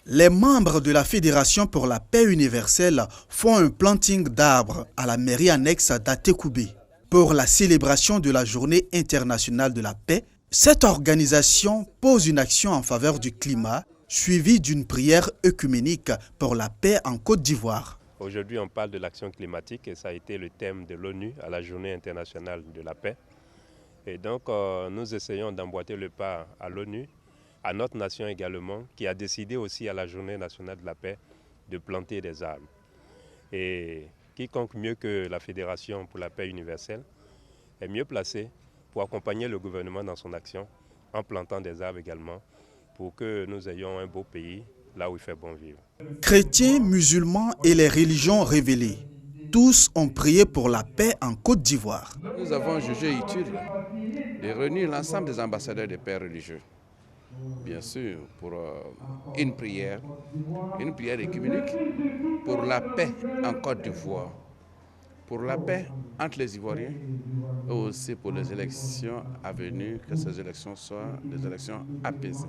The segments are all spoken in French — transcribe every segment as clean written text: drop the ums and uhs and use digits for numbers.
Les membres de la Fédération pour la paix universelle font un planting d'arbres à la mairie annexe d'Atekoubé. Pour la célébration de la Journée internationale de la paix, cette organisation pose une action en faveur du climat, suivie d'une prière œcuménique pour la paix en Côte d'Ivoire. Aujourd'hui, on parle de l'action climatique et ça a été le thème de l'ONU à la Journée internationale de la paix. Et donc, nous essayons d'emboîter le pas à l'ONU, à notre nation également, qui a décidé aussi à la Journée nationale de la paix de planter des arbres. Et quiconque mieux que la Fédération pour la paix universelle est mieux placé pour accompagner le gouvernement dans son action en plantant des arbres également pour que nous ayons un beau pays là où il fait bon vivre. Chrétiens, musulmans et les religions révélées, tous ont prié pour la paix en Côte d'Ivoire. Nous avons jugé utile de réunir l'ensemble des ambassadeurs des pères religieux, bien sûr, pour une prière œcuménique pour la paix en Côte d'Ivoire, pour la paix entre les Ivoiriens et aussi pour les élections à venir, que ces élections soient des élections apaisées.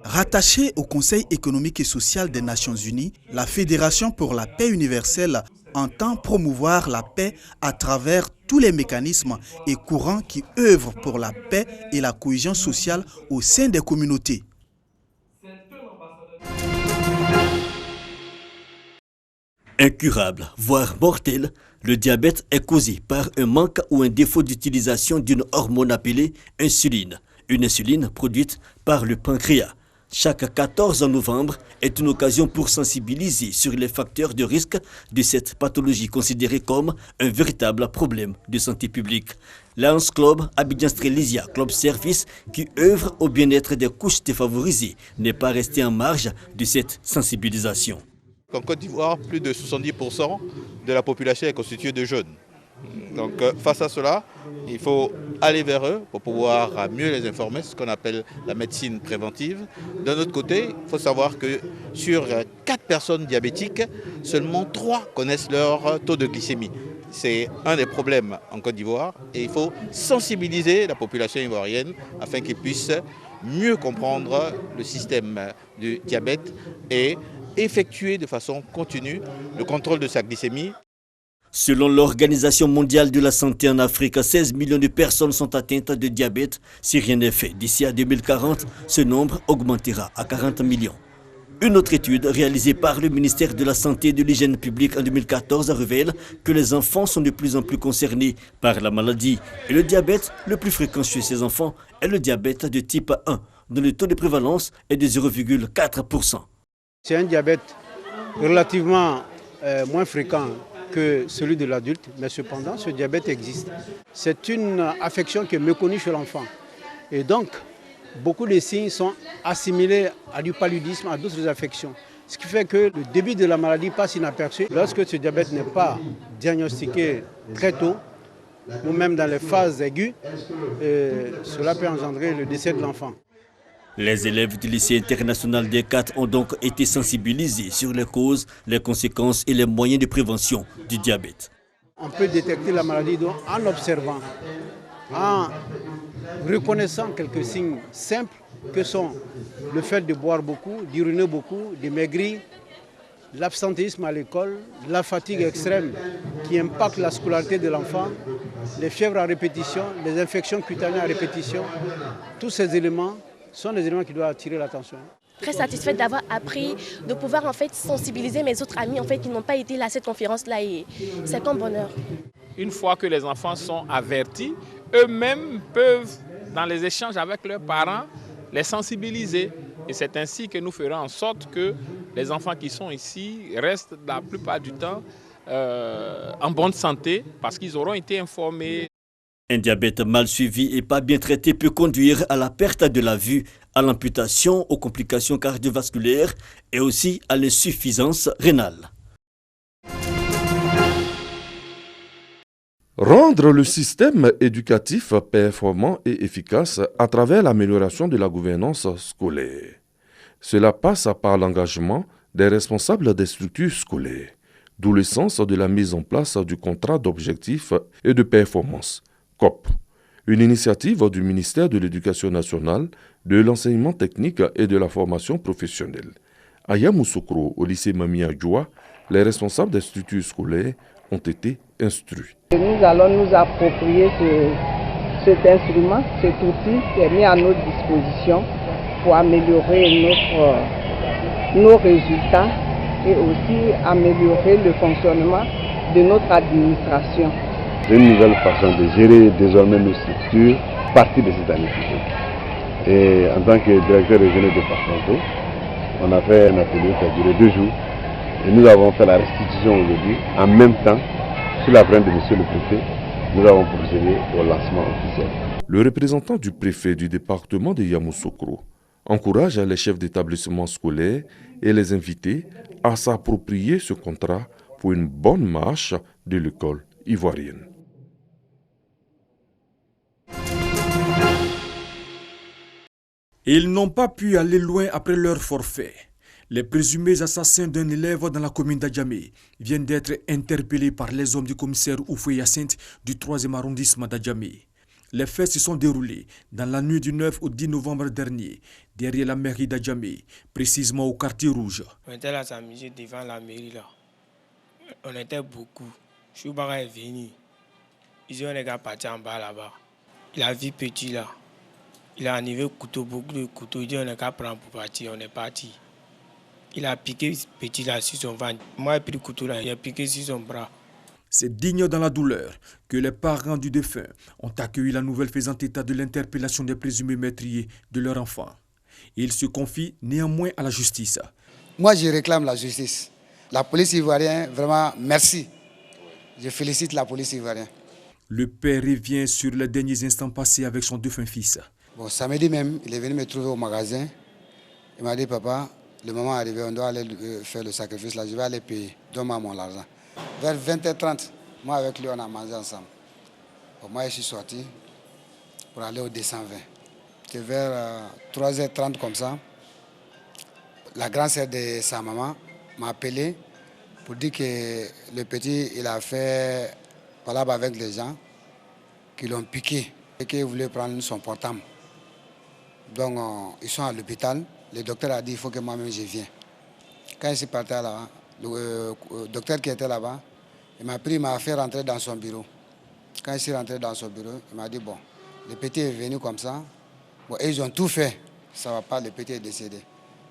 Rattachée au Conseil économique et social des Nations Unies, la Fédération pour la paix universelle entend promouvoir la paix à travers tous les mécanismes et courants qui œuvrent pour la paix et la cohésion sociale au sein des communautés. Incurable, voire mortel, le diabète est causé par un manque ou un défaut d'utilisation d'une hormone appelée insuline, une insuline produite par le pancréas. Chaque 14 novembre est une occasion pour sensibiliser sur les facteurs de risque de cette pathologie considérée comme un véritable problème de santé publique. Lions Club Abidjan Strelizia Club Service, qui œuvre au bien-être des couches défavorisées, n'est pas resté en marge de cette sensibilisation. En Côte d'Ivoire, plus de 70% de la population est constituée de jeunes. Donc face à cela, il faut aller vers eux pour pouvoir mieux les informer, ce qu'on appelle la médecine préventive. D'un autre côté, il faut savoir que sur 4 personnes diabétiques, seulement 3 connaissent leur taux de glycémie. C'est un des problèmes en Côte d'Ivoire et il faut sensibiliser la population ivoirienne afin qu'ils puissent mieux comprendre le système du diabète et effectuer de façon continue le contrôle de sa glycémie. Selon l'Organisation mondiale de la santé en Afrique, 16 millions de personnes sont atteintes de diabète. Si rien n'est fait, d'ici à 2040, ce nombre augmentera à 40 millions. Une autre étude réalisée par le ministère de la Santé et de l'Hygiène publique en 2014 révèle que les enfants sont de plus en plus concernés par la maladie. Et le diabète le plus fréquent chez ces enfants est le diabète de type 1, dont le taux de prévalence est de 0,4%. C'est un diabète relativement moins fréquent que celui de l'adulte, mais cependant, ce diabète existe. C'est une affection qui est méconnue chez l'enfant. Et donc, beaucoup de signes sont assimilés à du paludisme, à d'autres affections. Ce qui fait que le début de la maladie passe inaperçu. Lorsque ce diabète n'est pas diagnostiqué très tôt, ou même dans les phases aiguës, cela peut engendrer le décès de l'enfant. Les élèves du lycée international des 4 ont donc été sensibilisés sur les causes, les conséquences et les moyens de prévention du diabète. On peut détecter la maladie en observant, en reconnaissant quelques signes simples que sont le fait de boire beaucoup, d'uriner beaucoup, de maigrir, l'absentéisme à l'école, la fatigue extrême qui impacte la scolarité de l'enfant, les fièvres à répétition, les infections cutanées à répétition. Tous ces éléments sont des éléments qui doivent attirer l'attention. Très satisfaite d'avoir appris, de pouvoir en fait sensibiliser mes autres amis en fait, qui n'ont pas été là à cette conférence-là et c'est un bonheur. Une fois que les enfants sont avertis, eux-mêmes peuvent, dans les échanges avec leurs parents, les sensibiliser. Et c'est ainsi que nous ferons en sorte que les enfants qui sont ici restent la plupart du temps en bonne santé parce qu'ils auront été informés. Un diabète mal suivi et pas bien traité peut conduire à la perte de la vue, à l'amputation, aux complications cardiovasculaires et aussi à l'insuffisance rénale. Rendre le système éducatif performant et efficace à travers l'amélioration de la gouvernance scolaire. Cela passe par l'engagement des responsables des structures scolaires, d'où le sens de la mise en place du contrat d'objectifs et de performance. COP, une initiative du ministère de l'Éducation nationale, de l'enseignement technique et de la formation professionnelle, À Yamoussoukro, au lycée Mamia Djoua, les responsables des structures scolaires ont été instruits. Nous allons nous approprier cet instrument, cet outil qui est mis à notre disposition pour améliorer nos résultats et aussi améliorer le fonctionnement de notre administration. C'est une nouvelle façon de gérer désormais nos structures, partie de cette année. Et en tant que directeur régional départemental, on a fait un atelier qui a duré 2 jours et nous avons fait la restitution aujourd'hui. En même temps, sous la plainte de monsieur le préfet, nous avons procédé au lancement officiel. Le représentant du préfet du département de Yamoussoukro encourage les chefs d'établissement scolaire et les invités à s'approprier ce contrat pour une bonne marche de l'école ivoirienne. Ils n'ont pas pu aller loin après leur forfait. Les présumés assassins d'un élève dans la commune d'Adjamé viennent d'être interpellés par les hommes du commissaire Oufoué Yacinthe du 3e arrondissement d'Adjamé. Les faits se sont déroulés dans la nuit du 9 au 10 novembre dernier, derrière la mairie d'Adjamé, précisément au quartier rouge. On était là s'amuser devant la mairie là. On était beaucoup. Choubara est venu. Ils ont les gars partis en bas là-bas. Il a vu petit là. Il a enlevé couteau, beaucoup de couteaux. Il dit on est qu'à prendre pour partir. On est parti. Il a piqué petit là sur son ventre. Moi j'ai pris le couteau là. Il a piqué sur son bras. C'est digne dans la douleur que les parents du défunt ont accueilli la nouvelle faisant état de l'interpellation des présumés meurtriers de leur enfant. Ils se confient néanmoins à la justice. Moi, je réclame la justice. La police ivoirienne, vraiment, merci. Je félicite la police ivoirienne. Le père revient sur les derniers instants passés avec son défunt fils. Bon, samedi même, il est venu me trouver au magasin. Il m'a dit, papa, le moment est arrivé, on doit aller faire le sacrifice là, je vais aller payer. Donne-moi mon argent. Vers 20h30, moi avec lui, on a mangé ensemble. Bon, moi, je suis sorti pour aller au 220. C'était vers 3h30 comme ça. La grande sœur de sa maman m'a appelé pour dire que le petit, il a fait palabre avec les gens qui l'ont piqué et qu'ils voulaient prendre son portable. Donc, ils sont à l'hôpital. Le docteur a dit, il faut que moi-même je vienne. Quand je suis parti là-bas, le docteur qui était là-bas, il m'a pris, il m'a fait rentrer dans son bureau. Quand je suis rentré dans son bureau, il m'a dit, bon, le petit est venu comme ça. Bon, et ils ont tout fait. Ça ne va pas, le petit est décédé.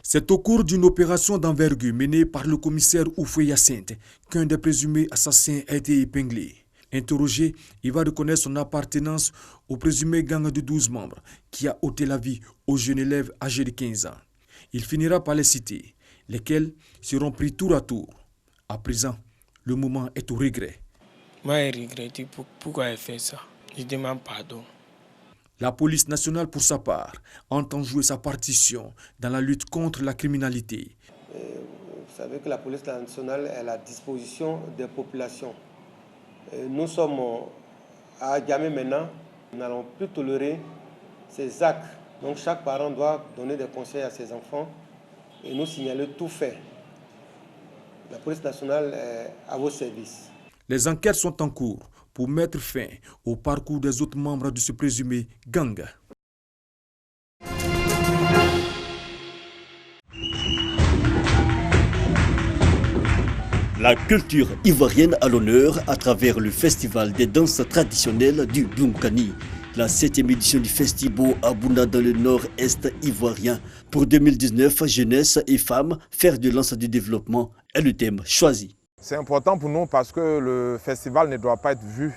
C'est au cours d'une opération d'envergure menée par le commissaire Oufoué Yacinthe qu'un des présumés assassins a été épinglé. Interrogé, il va reconnaître son appartenance au présumé gang de 12 membres qui a ôté la vie au jeune élève âgé de 15 ans. Il finira par les citer, lesquels seront pris tour à tour. À présent, le moment est au regret. Moi, je regrette pourquoi il fait ça. Je demande pardon. La police nationale, pour sa part, entend jouer sa partition dans la lutte contre la criminalité. Vous savez que la police nationale est à la disposition des populations. Nous sommes à Adjamé maintenant. Nous n'allons plus tolérer ces actes. Donc chaque parent doit donner des conseils à ses enfants et nous signaler tout fait. La police nationale est à vos services. Les enquêtes sont en cours pour mettre fin au parcours des autres membres de ce présumé gang. La culture ivoirienne à l'honneur à travers le festival des danses traditionnelles du Bunkani. La 7e édition du Festibo à Bouna dans le nord-est ivoirien. Pour 2019, jeunesse et femmes, fer de lance du développement est le thème choisi. C'est important pour nous parce que le festival ne doit pas être vu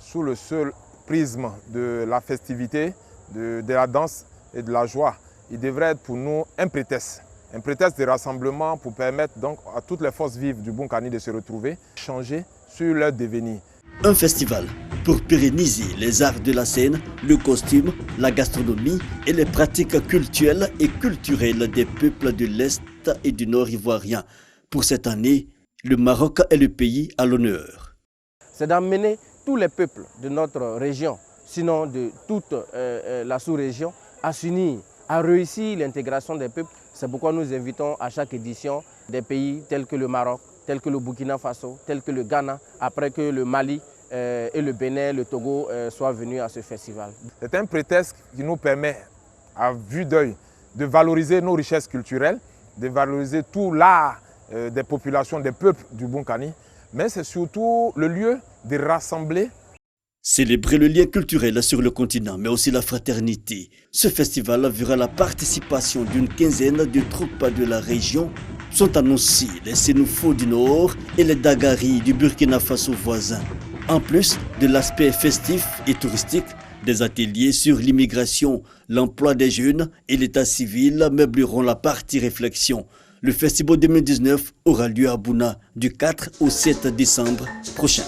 sous le seul prisme de la festivité, de la danse et de la joie. Il devrait être pour nous un prétexte de rassemblement pour permettre donc à toutes les forces vives du Bunkani de se retrouver, changer sur leur devenir. Un festival pour pérenniser les arts de la scène, le costume, la gastronomie et les pratiques culturelles et culturelles des peuples de l'Est et du Nord ivoirien. Pour cette année, le Maroc est le pays à l'honneur. C'est d'amener tous les peuples de notre région, sinon de toute la sous-région, à s'unir, à réussir l'intégration des peuples. C'est pourquoi nous invitons à chaque édition des pays tels que le Maroc, tels que le Burkina Faso, tels que le Ghana, après que le Mali et le Bénin, le Togo soient venus à ce festival. C'est un prétexte qui nous permet, à vue d'œil, de valoriser nos richesses culturelles de valoriser tout l'art des populations, des peuples du Bunkani, mais c'est surtout le lieu de rassembler. Célébrer le lien culturel sur le continent, mais aussi la fraternité. Ce festival verra la participation d'une quinzaine de troupes de la région. Sont annoncés les Sénoufos du Nord et les Dagari du Burkina Faso voisin. En plus de l'aspect festif et touristique, des ateliers sur l'immigration, l'emploi des jeunes et l'état civil meubleront la partie réflexion. Le festival 2019 aura lieu à Bouna du 4 au 7 décembre prochain.